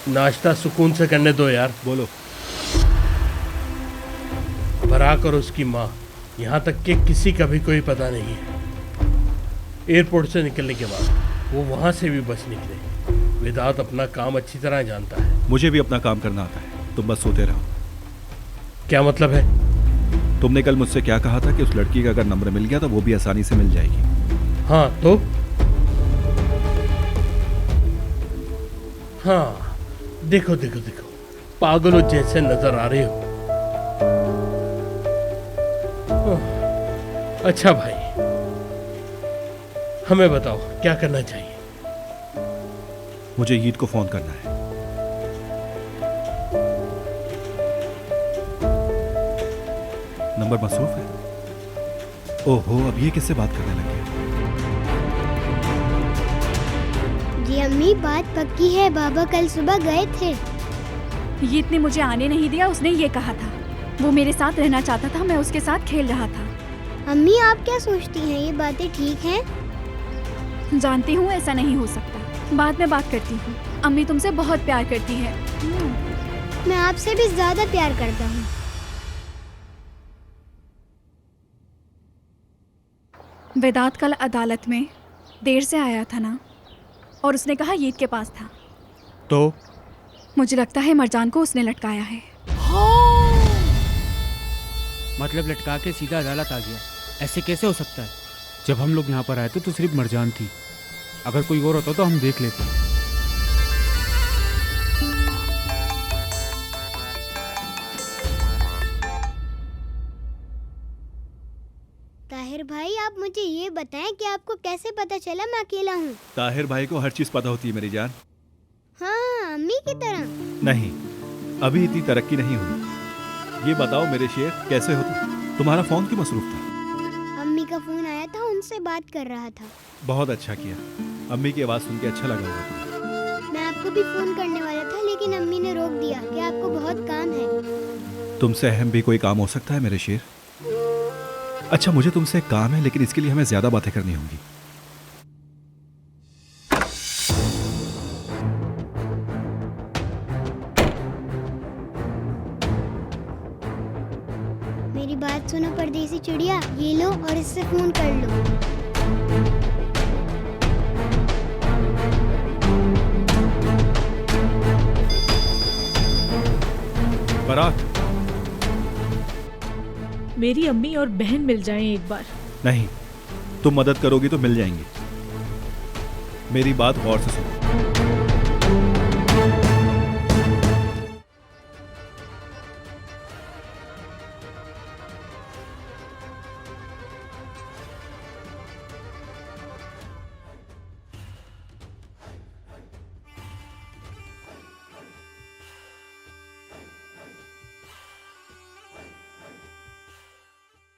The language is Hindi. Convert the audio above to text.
नाश्ता सुकून से करने दो यार। बोलो। बराक और उसकी माँ, यहाँ तक कि किसी का भी कोई पता नहीं है। एयरपोर्ट से निकलने के बाद वो वहाँ से भी बस निकले। वेदांत अपना काम अच्छी तरह जानता है। मुझे भी अपना काम करना आता है, तुम बस सोते रहो। क्या मतलब है? तुमने कल मुझसे क्या कहा था कि उस लड़की का अगर नंबर मिल गया तो वो भी आसानी से मिल जाएगी। हाँ तो हाँ, देखो देखो देखो, पागलों जैसे नजर आ रहे हो। अच्छा भाई, हमें बताओ क्या करना चाहिए? मुझे ईद को फोन करना है। नंबर मसरूफ है। ओहो, अब ये किससे बात करने लगे? जी अम्मी, बात पक्की है। बाबा कल सुबह गए थे। ईद ने मुझे आने नहीं दिया, उसने ये कहा था। वो मेरे साथ रहना चाहता था, मैं उसके साथ खेल रहा था। अम्मी, आप क्या सोचती हैं? ये बातें ठीक हैं? जानती हूँ ऐसा नहीं हो सकता, बाद में बात करती हूँ। अम्मी तुमसे बहुत प्यार करती है। मैं आपसे भी ज्यादा प्यार करता हूँ। वेदांत कल अदालत में देर से आया था ना, और उसने कहा ईद के पास था। तो मुझे लगता है मरजान को उसने लटकाया है। मतलब लटका के सीधा अदालत आ गया? ऐसे कैसे हो सकता है? जब हम लोग यहाँ पर आए थे तो सिर्फ मरजान थी। अगर कोई और होता तो हम देख लेते। ताहिर भाई, आप मुझे ये बताएं कि आपको कैसे पता चला मैं अकेला हूँ? ताहिर भाई को हर चीज पता होती है मेरी जान। हाँ, अम्मी की तरह। नहीं, अभी इतनी तरक्की नहीं हुई। ये बताओ मेरे शेर, कैसे हो तुम? तुम्हारा फोन क्यों मसरूफ था? अम्मी का फोन आया था, उनसे बात कर रहा था। बहुत अच्छा किया। अम्मी की आवाज सुन के अच्छा लगा होगा तुम्हें। मैं आपको भी फोन करने वाला था, लेकिन अम्मी ने रोक दिया कि आपको बहुत काम है। तुमसे अहम भी कोई काम हो सकता है मेरे शेर? अच्छा, मुझे तुमसे एक काम है, लेकिन इसके लिए हमें ज्यादा बातें करनी होंगी। मेरी बात सुनो परदेसी चिड़िया, ये लो और इससे फोन कर लो। बरात, मेरी अम्मी और बहन मिल जाएं एक बार। नहीं, तुम मदद करोगी तो मिल जाएंगी। मेरी बात गौर से सुनो।